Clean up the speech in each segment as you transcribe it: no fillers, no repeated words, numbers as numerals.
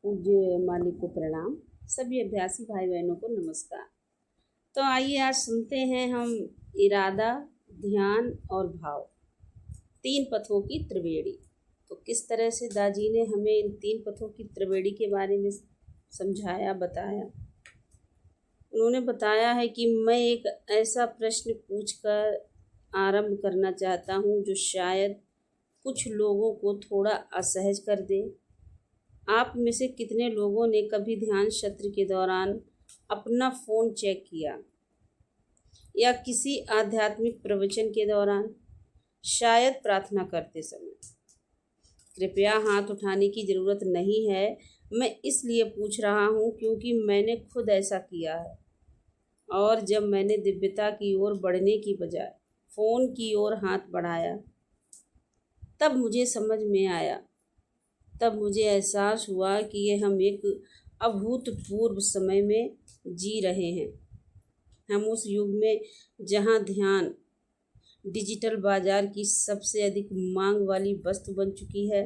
पूज्य मालिक को प्रणाम। सभी अभ्यासी भाई बहनों को नमस्कार। तो आइए आज सुनते हैं हम इरादा, ध्यान और भाव, 3 पथों की त्रिवेणी। तो किस तरह से दाजी ने हमें इन 3 पथों की त्रिवेणी के बारे में समझाया, बताया। उन्होंने बताया है कि मैं एक ऐसा प्रश्न पूछकर आरंभ करना चाहता हूँ जो शायद कुछ लोगों को थोड़ा असहज कर दे। आप में से कितने लोगों ने कभी ध्यान सत्र के दौरान अपना फ़ोन चेक किया, या किसी आध्यात्मिक प्रवचन के दौरान, शायद प्रार्थना करते समय? कृपया हाथ उठाने की ज़रूरत नहीं है। मैं इसलिए पूछ रहा हूँ क्योंकि मैंने खुद ऐसा किया है, और जब मैंने दिव्यता की ओर बढ़ने की बजाय फ़ोन की ओर हाथ बढ़ाया, तब मुझे समझ में आया, तब मुझे एहसास हुआ कि ये हम एक अभूतपूर्व समय में जी रहे हैं। हम उस युग में जहाँ ध्यान डिजिटल बाजार की सबसे अधिक मांग वाली वस्तु बन चुकी है।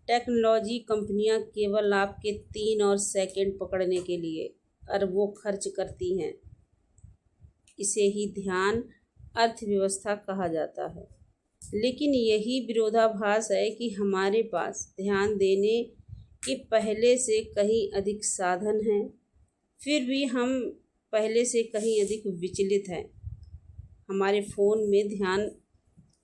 टेक्नोलॉजी कंपनियां केवल आपके 3 और सेकंड पकड़ने के लिए अरबों खर्च करती हैं। इसे ही ध्यान अर्थव्यवस्था कहा जाता है। लेकिन यही विरोधाभास है कि हमारे पास ध्यान देने के पहले से कहीं अधिक साधन हैं, फिर भी हम पहले से कहीं अधिक विचलित हैं। हमारे फ़ोन में ध्यान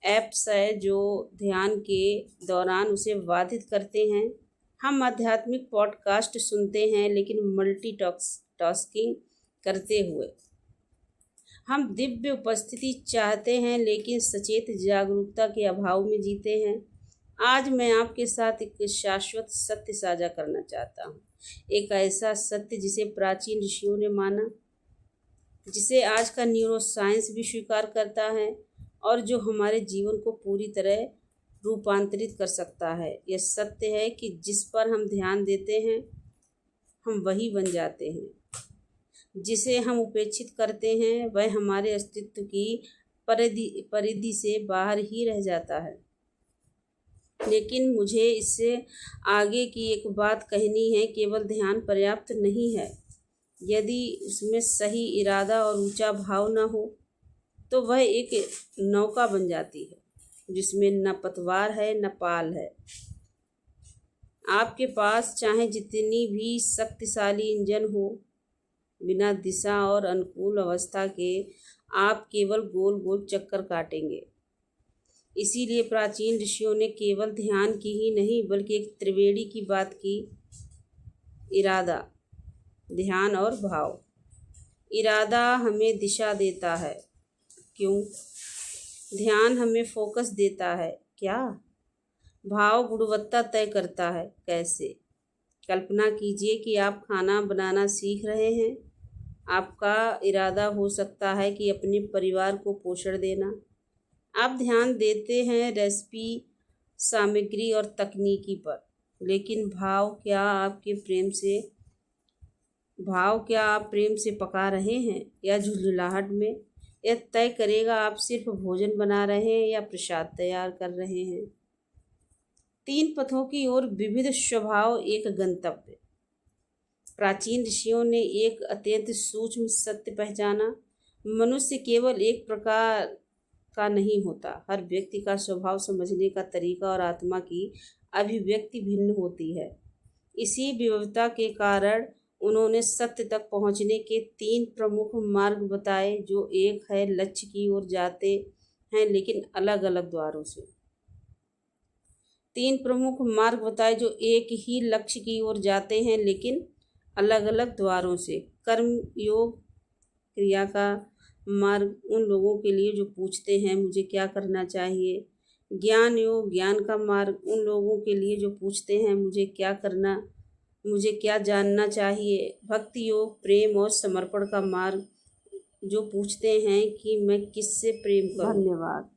ऐप्स है जो ध्यान के दौरान उसे बाधित करते हैं। हम आध्यात्मिक पॉडकास्ट सुनते हैं, लेकिन मल्टीटास्किंग करते हुए। हम दिव्य उपस्थिति चाहते हैं, लेकिन सचेत जागरूकता के अभाव में जीते हैं। आज मैं आपके साथ एक शाश्वत सत्य साझा करना चाहता हूँ। एक ऐसा सत्य जिसे प्राचीन ऋषियों ने माना, जिसे आज का न्यूरोसाइंस भी स्वीकार करता है, और जो हमारे जीवन को पूरी तरह रूपांतरित कर सकता है। यह सत्य है कि जिस पर हम ध्यान देते हैं, हम वही बन जाते हैं। जिसे हम उपेक्षित करते हैं, वह हमारे अस्तित्व की परिधि से बाहर ही रह जाता है। लेकिन मुझे इससे आगे की एक बात कहनी है। केवल ध्यान पर्याप्त नहीं है। यदि उसमें सही इरादा और ऊंचा भाव न हो, तो वह एक नौका बन जाती है जिसमें न पतवार है न पाल है। आपके पास चाहे जितनी भी शक्तिशाली इंजन हो, बिना दिशा और अनुकूल अवस्था के आप केवल गोल गोल चक्कर काटेंगे। इसीलिए प्राचीन ऋषियों ने केवल ध्यान की ही नहीं, बल्कि एक त्रिवेणी की बात की: इरादा, ध्यान और भाव। इरादा हमें दिशा देता है, क्यों? ध्यान हमें फोकस देता है, क्या? भाव गुणवत्ता तय करता है, कैसे? कल्पना कीजिए कि आप खाना बनाना सीख रहे हैं। आपका इरादा हो सकता है कि अपने परिवार को पोषण देना। आप ध्यान देते हैं रेसिपी, सामग्री और तकनीकी पर, लेकिन भाव क्या आप प्रेम से पका रहे हैं या झुंझुलाहट में? यह तय करेगा आप सिर्फ भोजन बना रहे हैं या प्रसाद तैयार कर रहे हैं। 3 पथों की ओर विविध स्वभाव, एक गंतव्य। प्राचीन ऋषियों ने एक अत्यंत सूक्ष्म सत्य पहचाना: मनुष्य केवल एक प्रकार का नहीं होता। हर व्यक्ति का स्वभाव, समझने का तरीका और आत्मा की अभिव्यक्ति भिन्न होती है। इसी विविधता के कारण उन्होंने सत्य तक पहुंचने के 3 प्रमुख मार्ग बताए, जो एक है लक्ष्य की ओर जाते हैं लेकिन अलग अलग द्वारों से। 3 प्रमुख मार्ग बताए जो एक ही लक्ष्य की ओर जाते हैं लेकिन अलग अलग द्वारों से। कर्म योग, क्रिया का मार्ग, उन लोगों के लिए जो पूछते हैं मुझे क्या करना चाहिए। ज्ञान योग, ज्ञान का मार्ग, उन लोगों के लिए जो पूछते हैं मुझे क्या जानना चाहिए। भक्ति योग, प्रेम और समर्पण का मार्ग, जो पूछते हैं कि मैं किससे प्रेम करूं। धन्यवाद।